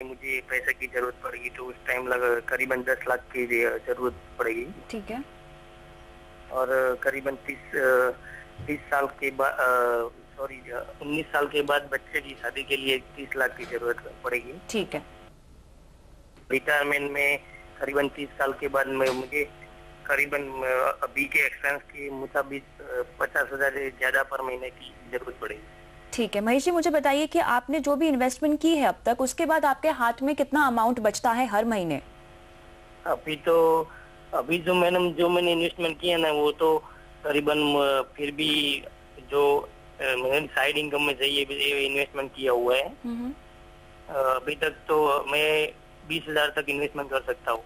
मुझे पैसे की ज़रूरत पड़ेगी तो उस टाइम लगा करीबन 10 लाख की ज़रूरत पड़ेगी। ठीक है। और करीबन 30 साल के बाद सॉरी 19 साल के बाद बच्चे की शादी के लिए 30 लाख की ज़रूरत पड़ेगी। ठीक है। रिटायरमेंट में करीबन 30 साल के बाद में मुझे करीबन अभी के एक्सपेंस के मुताबिक 50,000 से ज़्यादा पर महीने की ज़रूरत पड़ेगी। ठीक है महेश जी, मुझे बताइए कि आपने जो भी इन्वेस्टमेंट की है अब तक, उसके बाद आपके हाथ में कितना अमाउंट बचता है हर महीने? अभी जो मैंने इन्वेस्टमेंट किया ना वो तो करीबन फिर भी जो मैंने साइड इनकम में से ये इन्वेस्टमेंट किया हुआ है। अभी तक तो मैं 20,000 तक इन्वेस्टमेंट कर सकता हूँ।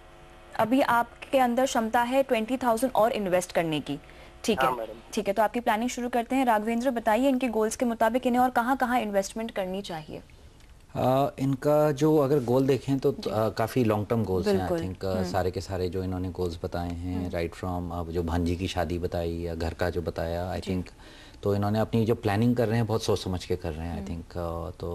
अभी आपके अंदर क्षमता है 20,000 और इन्वेस्ट करने की। ठीक है। हाँ मैडम। ठीक है, तो आपकी प्लानिंग शुरू करते हैं। राघवेंद्र, बताइए इनके गोल्स के मुताबिक इन्हें और कहाँ इन्वेस्टमेंट करनी चाहिए? इनका जो अगर गोल देखें तो काफ़ी लॉन्ग टर्म गोल्स हैं। आई थिंक सारे के सारे जो इन्होंने गोल्स बताए हैं, राइट फ्रॉम अब जो भांजी की शादी बताई या घर का जो बताया, आई थिंक तो इन्होंने अपनी जो प्लानिंग कर रहे हैं बहुत सोच समझ के कर रहे हैं। आई थिंक तो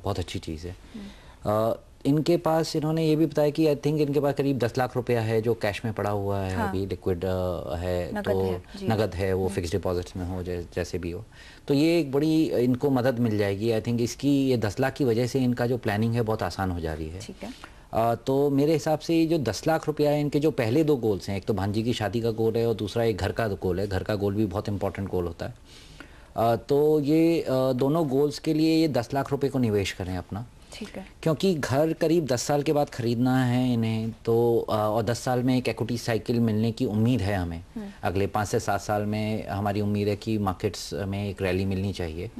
बहुत अच्छी चीज़ है। इनके पास इन्होंने ये भी बताया कि आई थिंक इनके पास करीब 10 लाख रुपया है जो कैश में पड़ा हुआ है। हाँ। अभी लिक्विड है, तो नगद है, वो फिक्स डिपॉजिट्स में हो जैसे भी हो, तो ये एक बड़ी इनको मदद मिल जाएगी। आई थिंक इसकी ये 10 लाख की वजह से इनका जो प्लानिंग है बहुत आसान हो जा रही है। ठीक है। तो मेरे हिसाब से ये जो 10 लाख रुपया है, इनके जो पहले दो गोल्स हैं, एक तो भांजी की शादी का गोल है और दूसरा एक घर का गोल है। घर का गोल भी बहुत इंपॉर्टेंट गोल होता है। तो ये दोनों गोल्स के लिए ये 10 लाख रुपये को निवेश करें अपना। ठीक है। क्योंकि घर करीब 10 साल के बाद ख़रीदना है इन्हें, तो और 10 साल में एक इक्विटी साइकिल मिलने की उम्मीद है हमें। अगले 5 से 7 साल में हमारी उम्मीद है कि मार्केट्स में एक रैली मिलनी चाहिए।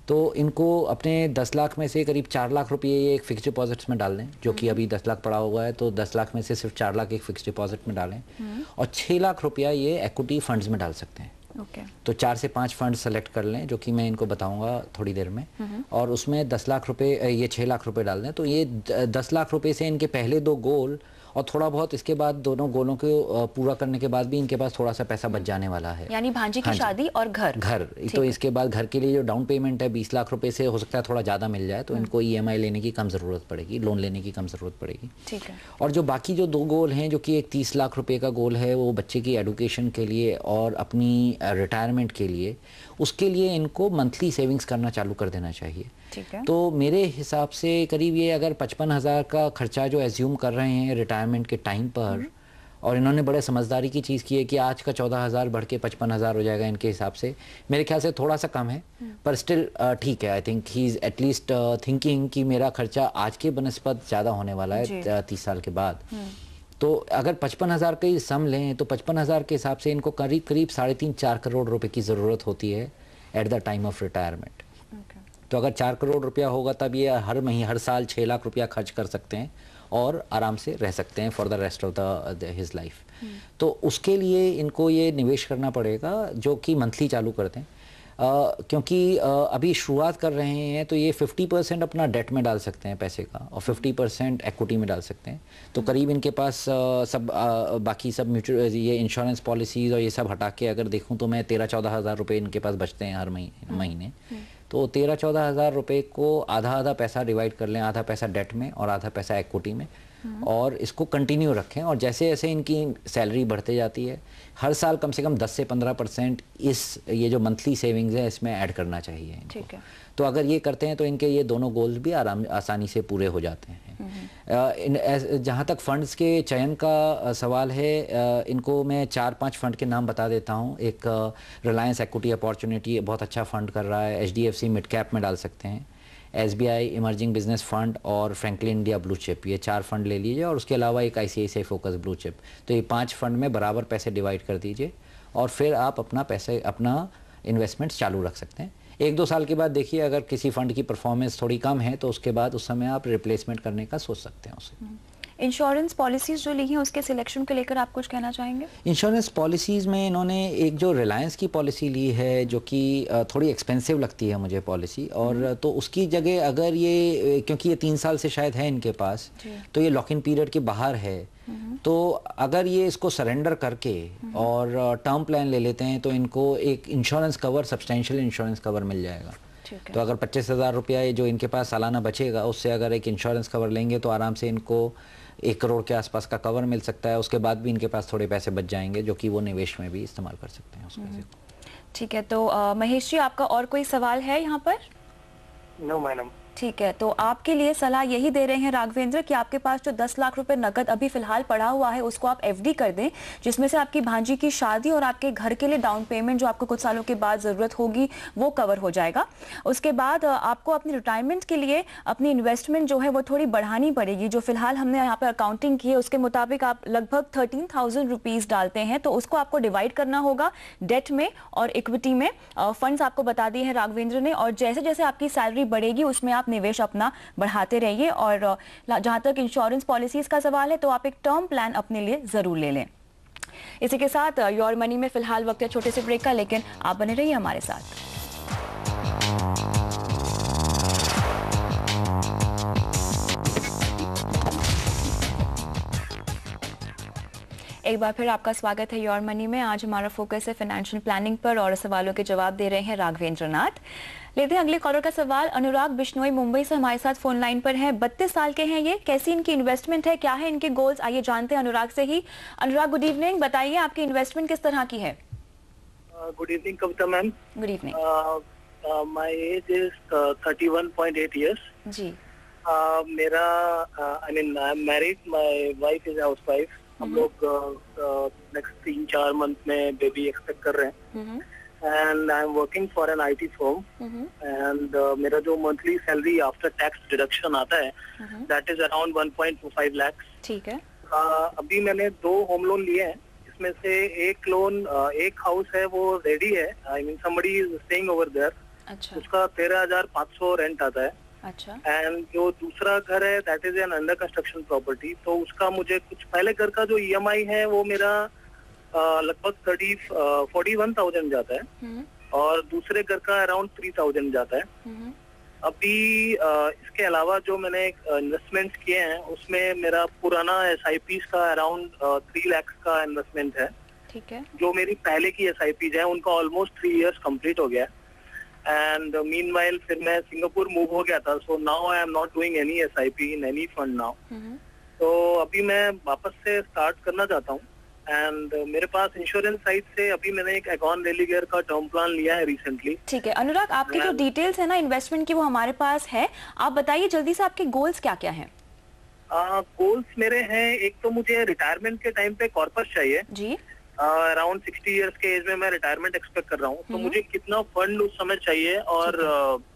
तो इनको अपने 10 लाख में से करीब 4 लाख रुपये ये एक फ़िक्स डिपॉजिट्स में डाल दें, जो कि अभी 10 लाख पड़ा हुआ है, तो 10 लाख में से सिर्फ 4 लाख एक फ़िक्स डिपॉजिट में डालें और 6 लाख रुपया ये इक्विटी फंड्स में डाल सकते हैं। तो 4 से 5 फंड सेलेक्ट कर लें, जो कि मैं इनको बताऊंगा थोड़ी देर में, और उसमें 10 लाख रुपए, ये 6 लाख रुपए डाल दें। तो ये 10 लाख रुपए से इनके पहले दो गोल और थोड़ा बहुत इसके बाद दोनों गोलों को पूरा करने के बाद भी इनके पास थोड़ा सा पैसा बच जाने वाला है। यानी भांजी की शादी और घर। तो इसके बाद घर के लिए जो डाउन पेमेंट है 20 लाख रुपए से हो सकता है थोड़ा ज़्यादा मिल जाए, तो इनको EMI लेने की कम ज़रूरत पड़ेगी, लोन लेने की कम ज़रूरत पड़ेगी। ठीक है। और जो बाकी जो दो गोल हैं, जो कि एक 30 लाख रुपए का गोल है वो बच्चे की एडुकेशन के लिए और अपनी रिटायरमेंट के लिए, उसके लिए इनको मंथली सेविंग्स करना चालू कर देना चाहिए। ठीक है। तो मेरे हिसाब से करीब ये अगर 55,000 का खर्चा जो एज्यूम कर रहे हैं रिटायरमेंट के टाइम पर, और इन्होंने बड़े समझदारी की चीज़ की है कि आज का 14,000 बढ़ के 55,000 हो जाएगा, इनके हिसाब से मेरे ख्याल से थोड़ा सा कम है, पर स्टिल ठीक है। I think he is at least thinking कि मेरा खर्चा आज के बनस्पत ज़्यादा होने वाला है 30 साल के बाद। तो अगर 55,000 की सम लें तो 55,000 के हिसाब से इनको करीब 3.5-4 करोड़ रुपए की ज़रूरत होती है at the time of retirement. तो अगर 4 करोड़ रुपया होगा तब ये हर साल 6 लाख रुपया खर्च कर सकते हैं और आराम से रह सकते हैं for the rest of the his life. तो उसके लिए इनको ये निवेश करना पड़ेगा जो कि मंथली चालू करते हैं। क्योंकि अभी शुरुआत कर रहे हैं तो ये 50% अपना डेट में डाल सकते हैं पैसे का और 50% इक्विटी में डाल सकते हैं। तो करीब इनके पास बाकी सब म्यूचुअल ये इंश्योरेंस पॉलिसीज़ और ये सब हटा के अगर देखूं तो मैं 13-14 हज़ार रुपये इनके पास बचते हैं हर महीने। तो 13-14 हज़ार रुपये को आधा पैसा डिवाइड कर लें, आधा पैसा डेट में और आधा पैसा इक्विटी में, और इसको कंटिन्यू रखें। और जैसे जैसे इनकी सैलरी बढ़ते जाती है हर साल कम से कम 10 से 15% ये जो मंथली सेविंग्स है इसमें ऐड करना चाहिए इनको। ठीक है। तो अगर ये करते हैं तो इनके ये दोनों गोल्स भी आसानी से पूरे हो जाते हैं। जहाँ तक फंड्स के चयन का सवाल है, इनको मैं 4-5 फंड के नाम बता देता हूँ। एक रिलायंस इक्विटी अपॉर्चुनिटी बहुत अच्छा फंड कर रहा है, HDFC मिड कैप में डाल सकते हैं, SBI इमर्जिंग बिजनेस फंड और फ्रैंकलिन इंडिया ब्लू चिप, ये 4 फंड ले लीजिए, और उसके अलावा एक ICICI फोकस ब्लू चिप। तो ये 5 फंड में बराबर पैसे डिवाइड कर दीजिए और फिर आप अपना इन्वेस्टमेंट चालू रख सकते हैं। 1-2 साल के बाद देखिए अगर किसी फंड की परफॉर्मेंस थोड़ी कम है तो उसके बाद उस समय आप रिप्लेसमेंट करने का सोच सकते हैं उसे। इंश्योरेंस पॉलिसीज जो ली हैं उसके सिलेक्शन को लेकर आप कुछ कहना चाहेंगे? इंश्योरेंस पॉलिसीज में इन्होंने एक जो रिलायंस की पॉलिसी ली है जो कि थोड़ी एक्सपेंसिव लगती है मुझे पॉलिसी, और तो उसकी जगह अगर ये, क्योंकि ये 3 साल से शायद है इनके पास, तो ये लॉक इन पीरियड के बाहर है, तो अगर ये इसको सरेंडर करके और टर्म प्लान ले लेते हैं तो इनको एक insurance cover, substantial insurance cover मिल जाएगा। तो अगर 25,000 रुपया जो इनके पास सालाना बचेगा, उससे अगर एक इंश्योरेंस कवर लेंगे तो आराम से इनको 1 करोड़ के आसपास का कवर मिल सकता है। उसके बाद भी इनके पास थोड़े पैसे बच जाएंगे जो कि वो निवेश में भी इस्तेमाल कर सकते हैं उस पैसे को। ठीक है, तो महेश जी, आपका और कोई सवाल है यहाँ पर? No madam. ठीक है, तो आपके लिए सलाह यही दे रहे हैं राघवेंद्र कि आपके पास जो 10 लाख रुपए नकद अभी फिलहाल पड़ा हुआ है उसको आप एफडी कर दें, जिसमें से आपकी भांजी की शादी और आपके घर के लिए डाउन पेमेंट जो आपको कुछ सालों के बाद जरूरत होगी वो कवर हो जाएगा। उसके बाद आपको अपनी रिटायरमेंट के लिए अपनी इन्वेस्टमेंट जो है वो थोड़ी बढ़ानी पड़ेगी। जो फिलहाल हमने यहाँ पे अकाउंटिंग की है उसके मुताबिक आप लगभग 13,000 रुपीज डालते हैं, तो उसको आपको डिवाइड करना होगा डेट में और इक्विटी में। फंड्स आपको बता दिए हैं राघवेंद्र ने, और जैसे जैसे आपकी सैलरी बढ़ेगी उसमें आप निवेश अपना बढ़ाते रहिए। और जहां तक इंश्योरेंस पॉलिसीज का सवाल है तो आप एक टर्म प्लान अपने लिए जरूर ले लें। इसी के साथ योर मनी में फिलहाल वक्त है छोटे से ब्रेक का, लेकिन आप बने रहिए हमारे साथ। एक बार फिर आपका स्वागत है योर मनी में। आज हमारा फोकस है फाइनेंशियल प्लानिंग पर और सवालों के जवाब दे रहे हैं राघवेंद्र नाथ। लेते हैं अगले कॉलर का सवाल। अनुराग बिश्नोई मुंबई से हमारे साथ फोन लाइन पर हैं। 32 साल के हैं ये। कैसी इनकी इन्वेस्टमेंट है, क्या है इनके गोल्स, आइए जानते हैं अनुराग से ही। अनुराग, गुड इवनिंग, बताइए आपकी इन्वेस्टमेंट किस तरह की है? Good evening Kavita ma'am. Good evening. My age is 31.8 years जी। मेरा I mean I am married, my wife is housewife. हम लोग नेक्स्ट 3-4 मंथ में बेबी एक्सपेक्ट कर रहे हैं। And I am working for an IT firm. And मेरा जो monthly salary after tax deduction आता है दैट इज अराउंड 1.25 लाख। ठीक है। अभी मैंने 2 होम लोन लिए हैं। इसमें से एक लोन, एक हाउस है वो रेडी है, I mean somebody is staying over there. अच्छा। उसका 13,500 रेंट आता है। अच्छा। एंड जो दूसरा घर है that is an under construction property, तो उसका मुझे कुछ पहले घर का जो EMI है वो मेरा लगभग 41,000 जाता है और दूसरे घर का अराउंड 3,000 जाता है। अभी इसके अलावा जो मैंने इन्वेस्टमेंट किए हैं उसमें मेरा पुराना SIPs का अराउंड 3 लाख का इन्वेस्टमेंट है। ठीक है। जो मेरी पहले की SIPs है उनका ऑलमोस्ट 3 इयर्स कंप्लीट हो गया है। एंड मीनवाइल फिर मैं सिंगापुर मूव हो गया था, so now I am not doing any SIP in any fund now. तो अभी मैं वापस से स्टार्ट करना चाहता हूँ। एंड मेरे पास इंश्योरेंस साइड से अभी मैंने एक एगॉन रेलिगेयर का टर्म प्लान लिया है रिसेंटली। ठीक है अनुराग, आपकी जो डिटेल्स है ना इन्वेस्टमेंट की वो हमारे पास है। आप बताइए जल्दी से आपके गोल्स क्या क्या हैं? गोल्स मेरे हैं, एक तो मुझे रिटायरमेंट के टाइम पे कॉर्पस चाहिए जी। अराउंड 60 इयर्स के एज में मैं रिटायरमेंट एक्सपेक्ट कर रहा हूँ, तो मुझे कितना फंड उस समय चाहिए और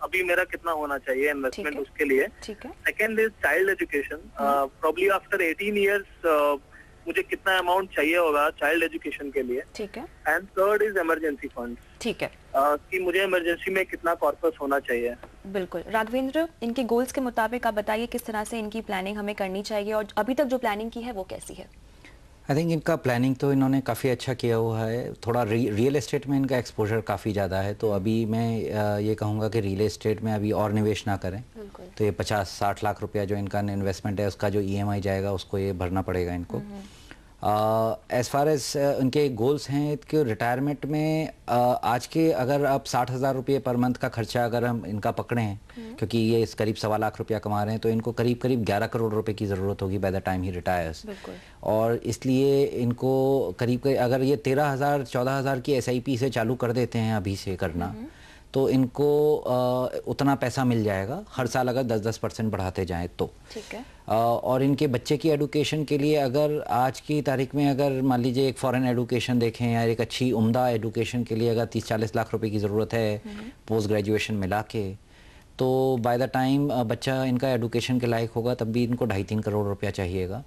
अभी मेरा कितना होना चाहिए इन्वेस्टमेंट उसके लिए। Second is child education, probably after 18 years मुझे कितना अमाउंट चाहिए होगा चाइल्ड एजुकेशन के लिए। ठीक है। And third is emergency fund. ठीक है। कि मुझे इमरजेंसी में कितना कॉर्पस होना चाहिए। बिल्कुल राघवेंद्र, इनके गोल्स के मुताबिक आप बताइए किस तरह से इनकी प्लानिंग हमें करनी चाहिए और अभी तक जो प्लानिंग की है वो कैसी है? आई थिंक इनका प्लानिंग तो इन्होंने काफ़ी अच्छा किया हुआ है। थोड़ा रियल एस्टेट में इनका एक्सपोजर काफ़ी ज़्यादा है, तो अभी मैं ये कहूँगा कि रियल एस्टेट में अभी और निवेश ना करें। तो ये 50-60 लाख रुपया जो इनका इन्वेस्टमेंट है उसका जो EMI जाएगा उसको ये भरना पड़ेगा इनको। एज़ फार एज उनके गोल्स हैं कि रिटायरमेंट में आज के अगर आप 60,000 रुपये पर मंथ का खर्चा अगर हम इनका पकड़े हैं, क्योंकि ये इस करीब 1.25 लाख रुपया कमा रहे हैं, तो इनको करीब करीब 11 करोड़ रुपए की ज़रूरत होगी by the time he retires. और इसलिए इनको करीब अगर ये 13,000-14,000 की SIP से चालू कर देते हैं अभी से करना, तो इनको उतना पैसा मिल जाएगा हर साल अगर 10-10% बढ़ाते जाएं तो। ठीक है। और इनके बच्चे की एडुकेशन के लिए अगर आज की तारीख में अगर मान लीजिए एक फॉरेन एडुकेशन देखें या एक अच्छी उम्दा एडुकेशन के लिए अगर 30-40 लाख रुपए की ज़रूरत है पोस्ट ग्रेजुएशन मिला के, तो बाय द टाइम बच्चा इनका एडुकेशन के लायक होगा तब भी इनको 2.5-3 करोड़ रुपया चाहिएगा।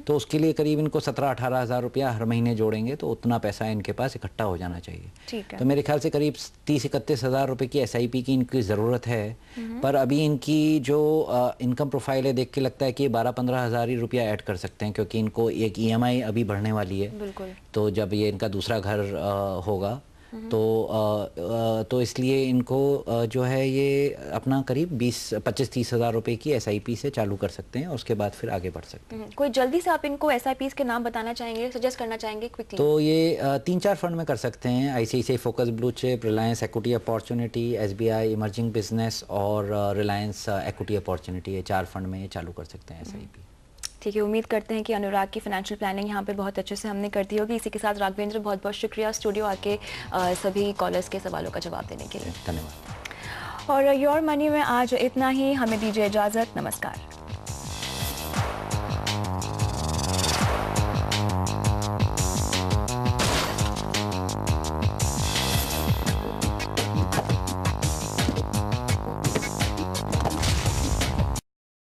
तो उसके लिए करीब इनको 17-18 हज़ार रुपया हर महीने जोड़ेंगे तो उतना पैसा इनके पास इकट्ठा हो जाना चाहिए। ठीक है। तो मेरे ख्याल से करीब 30-31 हज़ार रुपये की SIP की इनकी ज़रूरत है। पर अभी इनकी जो इनकम प्रोफाइल है देख के लगता है कि 12-15 हज़ार ही रुपया ऐड कर सकते हैं, क्योंकि इनको एक EMI अभी बढ़ने वाली है। बिल्कुल। तो जब ये इनका दूसरा घर होगा तो इसलिए इनको जो है ये अपना करीब 25-30 हज़ार रुपए की SIP से चालू कर सकते हैं, उसके बाद फिर आगे बढ़ सकते हैं। कोई जल्दी से आप इनको SIPs के नाम बताना चाहेंगे, सजेस्ट करना चाहेंगे क्विकली? तो ये 3-4 फंड में कर सकते हैं, ICICI focus blue chip, Reliance equity opportunity, SBI emerging business और रिलायंस एक्विटी अपॉर्चुनिटी, ये 4 फंड में ये चालू कर सकते हैं SIP। ठीक है, उम्मीद करते हैं कि अनुराग की फाइनेंशियल प्लानिंग यहाँ पे बहुत अच्छे से हमने कर दी होगी। इसी के साथ राघवेंद्र, बहुत बहुत शुक्रिया स्टूडियो आके सभी कॉलर्स के सवालों का जवाब देने के लिए। धन्यवाद। और योर मनी में आज इतना ही, हमें दीजिए इजाज़त, नमस्कार।